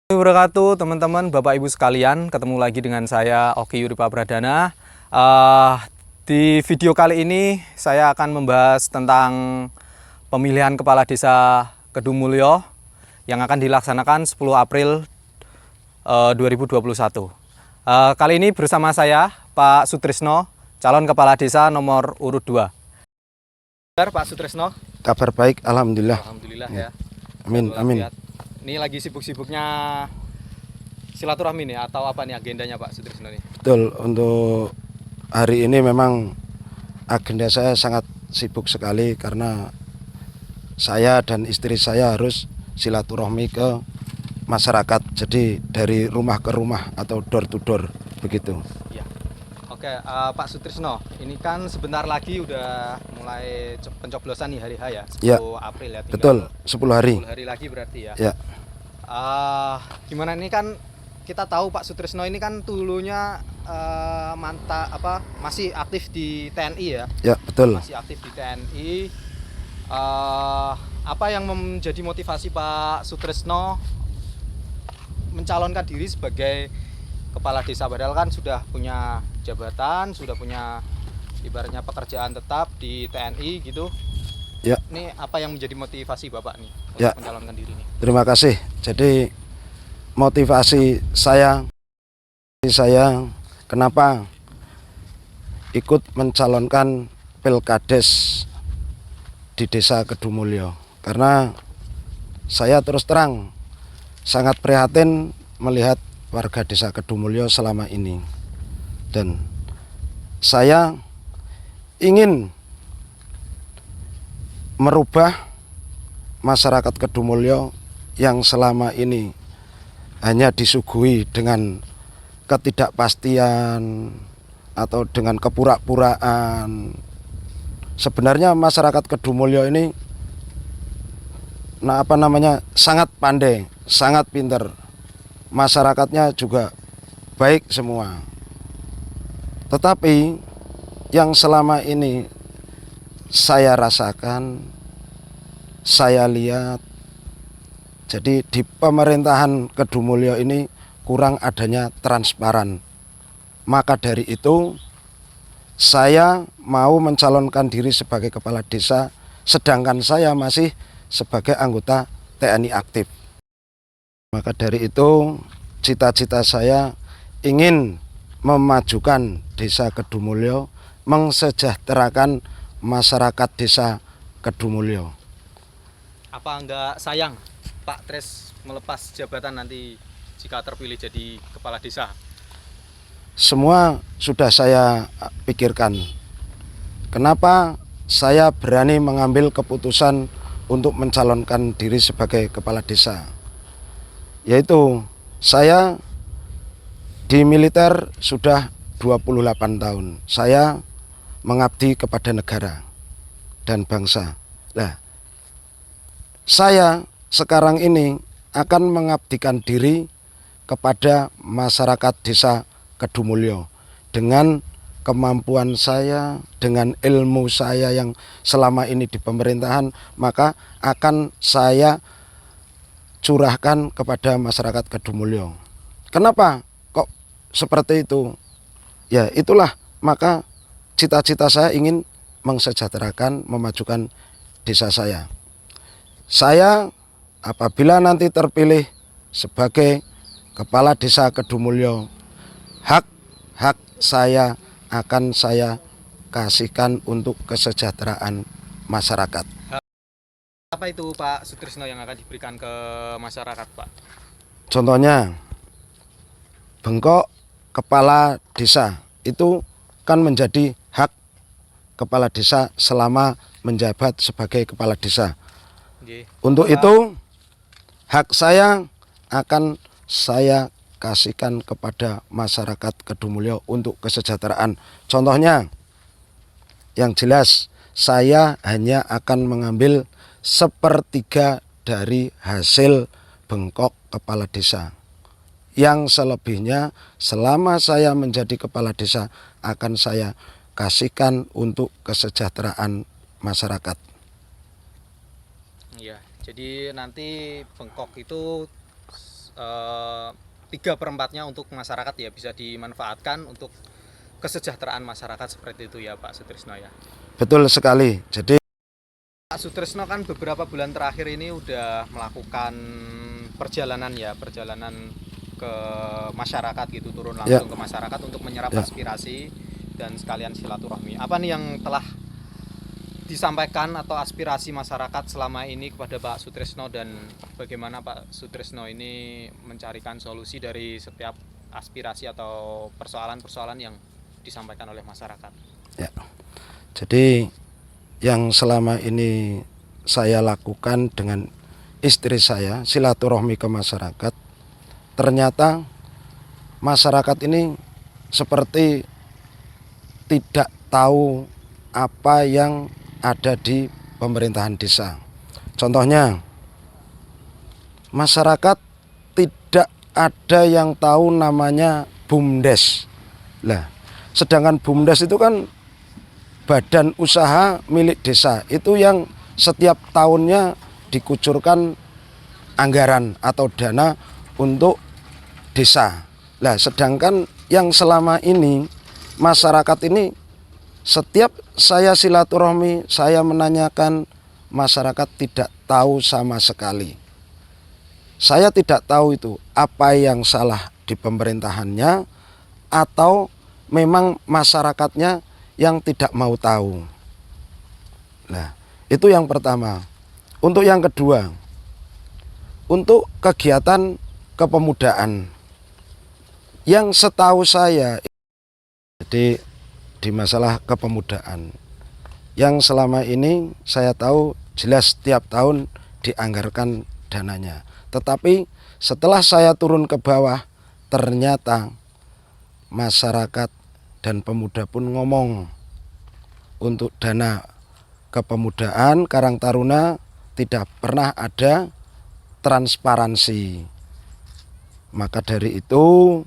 Wabarakatuh teman-teman, Bapak Ibu sekalian, ketemu lagi dengan saya Oki Yuripa Pradana. Di video kali ini saya akan membahas tentang pemilihan Kepala Desa Kedumulyo yang akan dilaksanakan 10 April 2021. Kali ini bersama saya Pak Sutrisno, calon Kepala Desa nomor urut 2. Pak Sutrisno? Kabar baik, alhamdulillah. Alhamdulillah ya. Amin, amin. Ini lagi sibuk-sibuknya silaturahmi nih atau apa nih agendanya Pak Sutrisno nih? Betul, untuk hari ini memang agenda saya sangat sibuk sekali karena saya dan istri saya harus silaturahmi ke masyarakat. Jadi dari rumah ke rumah atau door to door begitu. Ya. Oke, Pak Sutrisno, ini kan sebentar lagi udah mulai pencoblosan nih hari H ya, 10 ya, April ya. Betul, 10 hari. 10 hari lagi berarti ya. Ya. Gimana ini kan kita tahu Pak Sutrisno ini kan dulunya masih aktif di TNI ya. Ya, betul. Masih aktif di TNI. Apa yang menjadi motivasi Pak Sutrisno mencalonkan diri sebagai kepala desa, padahal kan sudah punya jabatan, sudah punya ibaratnya pekerjaan tetap di TNI gitu. Ya. Ini apa yang menjadi motivasi Bapak nih untuk ya, mencalonkan diri nih? Terima kasih. Jadi motivasi saya kenapa ikut mencalonkan Pilkades di Desa Kedumulyo, karena saya terus terang sangat prihatin melihat warga Desa Kedumulyo selama ini, dan saya ingin merubah masyarakat Kedumulyo yang selama ini hanya disuguhi dengan ketidakpastian atau dengan kepura-puraan. Sebenarnya masyarakat Kedumulyo ini sangat pandai, sangat pintar. Masyarakatnya juga baik semua. Tetapi yang selama ini saya rasakan, saya lihat, jadi di pemerintahan Kedumulyo ini kurang adanya transparan. Maka dari itu saya mau mencalonkan diri sebagai kepala desa, sedangkan saya masih sebagai anggota TNI aktif. Maka dari itu cita-cita saya ingin memajukan Desa Kedumulyo, mensejahterakan masyarakat Desa Kedumulyo. Apa enggak sayang Pak Tres melepas jabatan nanti jika terpilih jadi kepala desa? Semua sudah saya pikirkan. Kenapa saya berani mengambil keputusan untuk mencalonkan diri sebagai kepala desa? Yaitu saya di militer sudah 28 tahun. Saya mengabdi kepada negara dan bangsa. Nah, saya sekarang ini akan mengabdikan diri kepada masyarakat Desa Kedumulyo dengan kemampuan saya, dengan ilmu saya yang selama ini di pemerintahan, maka akan saya curahkan kepada masyarakat Kedumulyo. Kenapa kok seperti itu? Ya itulah, maka cita-cita saya ingin mensejahterakan, memajukan desa saya. Saya apabila nanti terpilih sebagai kepala desa Kedumulyo, hak saya akan saya kasihkan untuk kesejahteraan masyarakat. Apa itu Pak Sutrisno yang akan diberikan ke masyarakat, Pak? Contohnya, bengkok kepala desa itu kan menjadi hak kepala desa selama menjabat sebagai kepala desa. Untuk itu hak saya akan saya kasihkan kepada masyarakat Kedumulyo untuk kesejahteraan. Contohnya yang jelas, saya hanya akan mengambil 1/3 dari hasil bengkok kepala desa. Yang selebihnya selama saya menjadi kepala desa akan saya kasihkan untuk kesejahteraan masyarakat. Iya, jadi nanti bengkok itu 3/4-nya untuk masyarakat ya, bisa dimanfaatkan untuk kesejahteraan masyarakat seperti itu ya Pak Sutrisno ya. Betul sekali. Jadi Pak Sutrisno kan beberapa bulan terakhir ini udah melakukan perjalanan ke masyarakat gitu, turun langsung ke masyarakat untuk menyerap aspirasi dan sekalian silaturahmi. Apa nih yang telah disampaikan atau aspirasi masyarakat selama ini kepada Pak Sutrisno, dan bagaimana Pak Sutrisno ini mencarikan solusi dari setiap aspirasi atau persoalan-persoalan yang disampaikan oleh masyarakat? ya. Jadi yang selama ini saya lakukan dengan istri saya, silaturahmi ke masyarakat, ternyata masyarakat ini seperti tidak tahu apa yang ada di pemerintahan desa. Contohnya, masyarakat tidak ada yang tahu namanya BUMDes. Lah, sedangkan BUMDes itu kan badan usaha milik desa, itu yang setiap tahunnya dikucurkan anggaran atau dana untuk desa. Lah, sedangkan yang selama ini masyarakat ini, setiap saya silaturahmi, saya menanyakan, masyarakat tidak tahu sama sekali. Saya tidak tahu itu apa yang salah di pemerintahannya atau memang masyarakatnya yang tidak mau tahu. Nah, itu yang pertama. Untuk yang kedua, untuk kegiatan kepemudaan, yang setahu saya, jadi di masalah kepemudaan, yang selama ini saya tahu jelas setiap tahun dianggarkan dananya. Tetapi setelah saya turun ke bawah, ternyata masyarakat dan pemuda pun ngomong, untuk dana kepemudaan Karang Taruna tidak pernah ada transparansi. Maka dari itu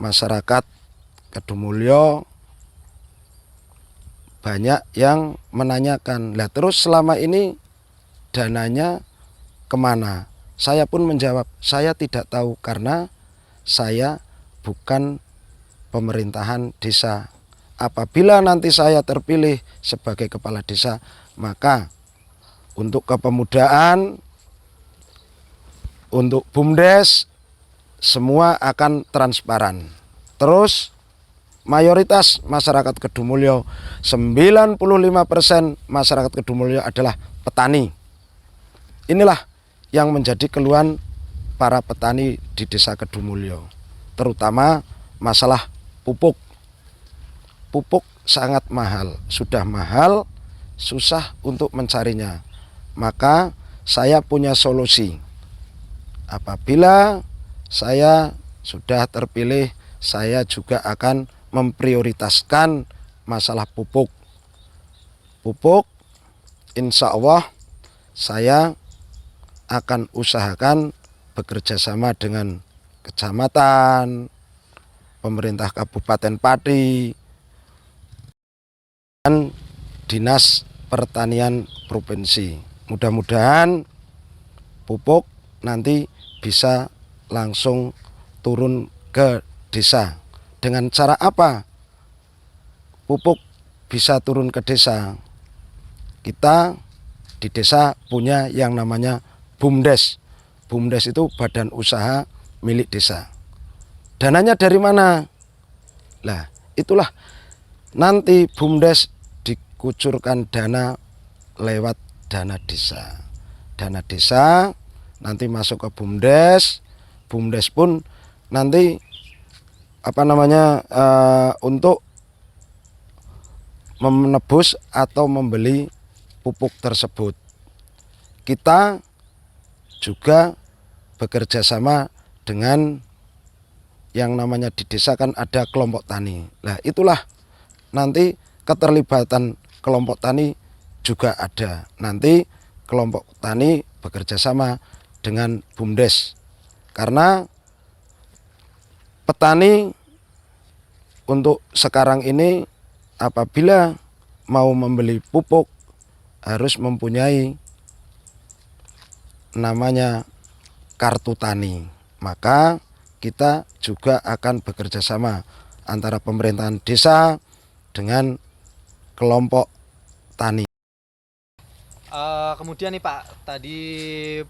masyarakat Kedumulyo banyak yang menanyakan, lah terus selama ini dananya kemana? Saya pun menjawab, saya tidak tahu karena saya bukan pemerintahan desa. Apabila nanti saya terpilih sebagai kepala desa, maka untuk kepemudaan, untuk BUMDes, semua akan transparan. Terus mayoritas masyarakat Kedumulyo, 95% masyarakat Kedumulyo adalah petani. Inilah yang menjadi keluhan para petani di desa Kedumulyo, terutama masalah pupuk. Pupuk sangat mahal, sudah mahal, susah untuk mencarinya. Maka saya punya solusi. Apabila saya sudah terpilih, saya juga akan memprioritaskan masalah pupuk. Pupuk, insya Allah saya akan usahakan bekerja sama dengan kecamatan, pemerintah Kabupaten Pati, dan Dinas Pertanian Provinsi. Mudah-mudahan pupuk nanti bisa langsung turun ke desa. Dengan cara apa pupuk bisa turun ke desa? Kita di desa punya yang namanya BUMDes. BUMDes itu badan usaha milik desa. Dananya dari mana? Lah, itulah nanti BUMDes dikucurkan dana lewat dana desa. Dana desa nanti masuk ke BUMDes. BUMDes pun nanti untuk menebus atau membeli pupuk tersebut. Kita juga bekerja sama dengan yang namanya di desa kan ada kelompok tani. Nah, itulah nanti keterlibatan kelompok tani juga ada. Nanti kelompok tani bekerja sama dengan BUMDes. Karena petani untuk sekarang ini apabila mau membeli pupuk harus mempunyai namanya kartu tani. maka kita juga akan bekerja sama antara pemerintahan desa dengan kelompok tani. Kemudian nih Pak, tadi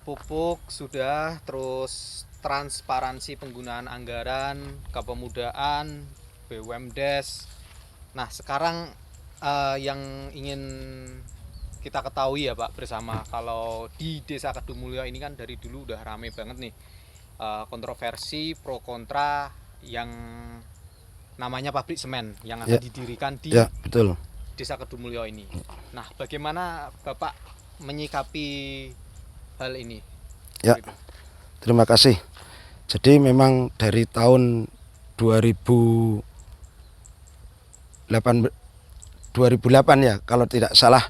pupuk sudah, terus transparansi penggunaan anggaran, kepemudaan, BUMDes. Nah sekarang yang ingin kita ketahui ya Pak bersama, kalau di Desa Kedumulyo ini kan dari dulu udah rame banget nih kontroversi pro kontra yang namanya pabrik semen yang akan didirikan di Ya, betul. Desa Kedumulyo ini. Nah, bagaimana Bapak menyikapi hal ini? Ya, terima kasih. Jadi memang dari tahun 2008 ya, kalau tidak salah,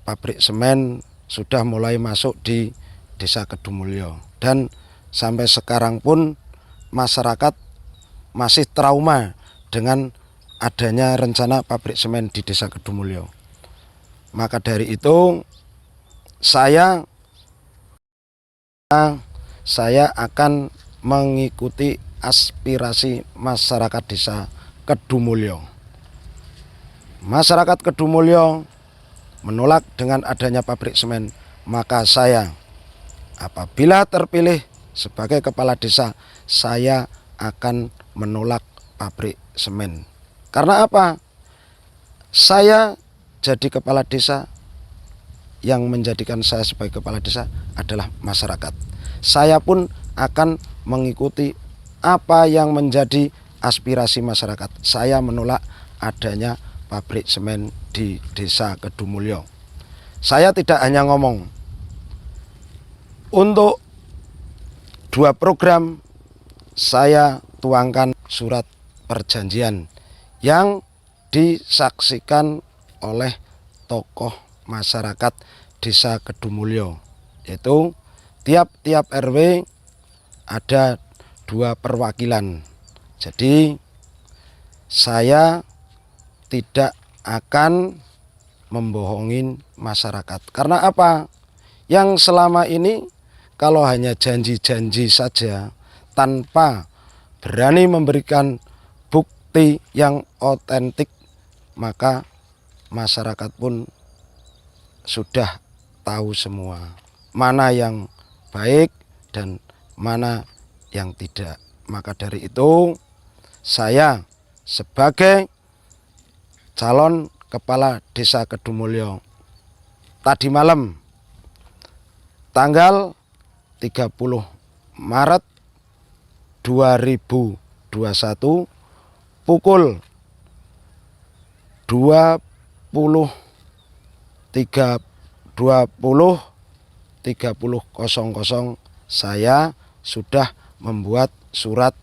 pabrik semen sudah mulai masuk di Desa Kedumulyo. Dan sampai sekarang pun masyarakat masih trauma dengan adanya rencana pabrik semen di Desa Kedumulyo. Maka dari itu saya akan mengikuti aspirasi masyarakat Desa Kedumulyo. Masyarakat Kedumulyo menolak dengan adanya pabrik semen, maka saya apabila terpilih sebagai kepala desa, saya akan menolak pabrik semen. Karena apa? Saya jadi kepala desa, yang menjadikan saya sebagai kepala desa adalah masyarakat. Saya pun akan mengikuti apa yang menjadi aspirasi masyarakat. Saya menolak adanya pabrik semen di Desa Kedumulyo. Saya tidak hanya ngomong. Untuk 2 program saya tuangkan surat perjanjian yang disaksikan oleh tokoh masyarakat Desa Kedumulyo, yaitu tiap-tiap RW ada 2 perwakilan. Jadi saya tidak akan membohongin masyarakat. Karena apa? Yang selama ini kalau hanya janji-janji saja tanpa berani memberikan bukti yang otentik, maka masyarakat pun sudah tahu semua mana yang baik dan mana yang tidak. Maka dari itu saya sebagai calon kepala Desa Kedumulyo tadi malam tanggal 30 Maret 2021 pukul 20.30 saya sudah membuat surat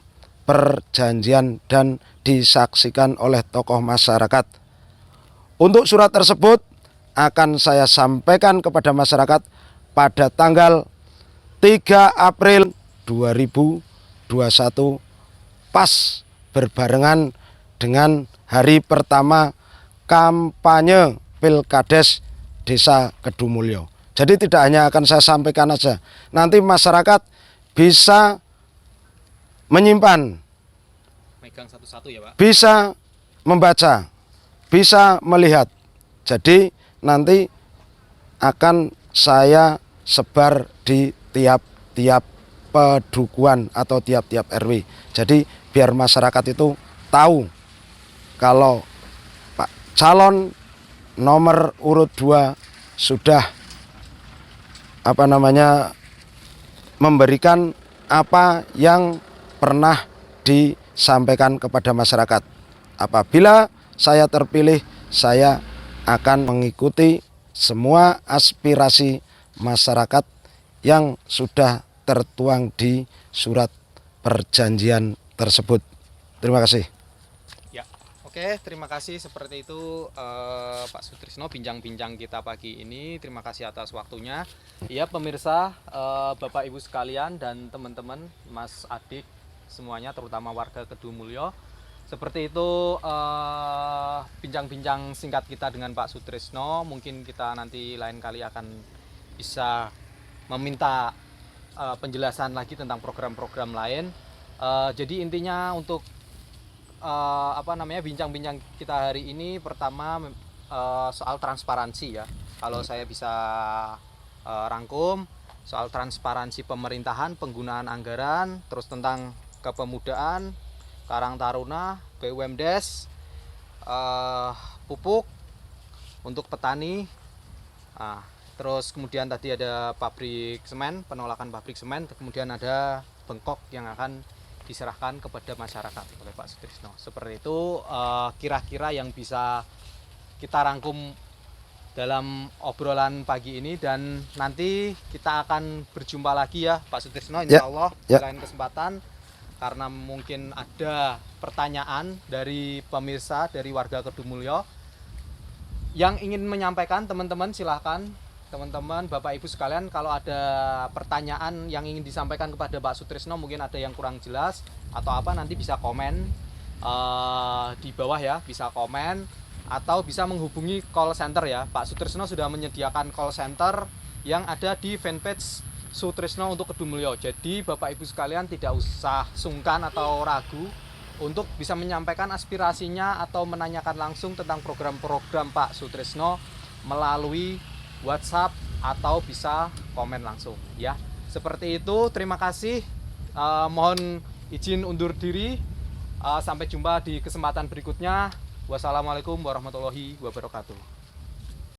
perjanjian dan disaksikan oleh tokoh masyarakat. Untuk surat tersebut akan saya sampaikan kepada masyarakat pada tanggal 3 April 2021 pas berbarengan dengan hari pertama kampanye Pilkades Desa Kedumulyo. Jadi tidak hanya akan saya sampaikan aja, nanti masyarakat bisa menyimpan, megang satu-satu ya Pak, bisa membaca, bisa melihat. Jadi nanti akan saya sebar di tiap-tiap pedukuhan atau tiap-tiap RW. Jadi biar masyarakat itu tahu kalau Pak calon nomor urut 2 sudah memberikan apa yang pernah disampaikan kepada masyarakat. Apabila saya terpilih, saya akan mengikuti semua aspirasi masyarakat yang sudah tertuang di surat perjanjian tersebut. Terima kasih. Ya, oke, terima kasih. Seperti itu Pak Sutrisno bincang-bincang kita pagi ini. Terima kasih atas waktunya. Ya pemirsa, Bapak Ibu sekalian dan teman-teman, Mas Adik semuanya, terutama warga Kedumulyo. Seperti itu bincang-bincang singkat kita dengan Pak Sutrisno. Mungkin kita nanti lain kali akan bisa meminta penjelasan lagi tentang program-program lain. Jadi intinya untuk bincang-bincang kita hari ini, pertama soal transparansi ya. Kalau saya bisa rangkum soal transparansi pemerintahan, penggunaan anggaran, terus tentang kepemudaan, Karang Taruna, BUMDes, pupuk untuk petani. Terus kemudian tadi ada pabrik semen, penolakan pabrik semen, kemudian ada bengkok yang akan diserahkan kepada masyarakat oleh Pak Sutrisno. Seperti itu kira-kira yang bisa kita rangkum dalam obrolan pagi ini, dan nanti kita akan berjumpa lagi ya Pak Sutrisno, insya Allah di lain kesempatan, karena mungkin ada pertanyaan dari pemirsa, dari warga Kedumulyo yang ingin menyampaikan. Teman-teman silahkan, teman-teman Bapak Ibu sekalian, kalau ada pertanyaan yang ingin disampaikan kepada Pak Sutrisno, mungkin ada yang kurang jelas atau apa, nanti bisa komen di bawah ya, bisa komen atau bisa menghubungi call center ya. Pak Sutrisno sudah menyediakan call center yang ada di fanpage Sutrisno untuk Kedumulyo. Jadi Bapak Ibu sekalian tidak usah sungkan atau ragu untuk bisa menyampaikan aspirasinya atau menanyakan langsung tentang program-program Pak Sutrisno melalui WhatsApp atau bisa komen langsung ya. Seperti itu, terima kasih. Mohon izin undur diri. Sampai jumpa di kesempatan berikutnya. Wassalamualaikum warahmatullahi wabarakatuh.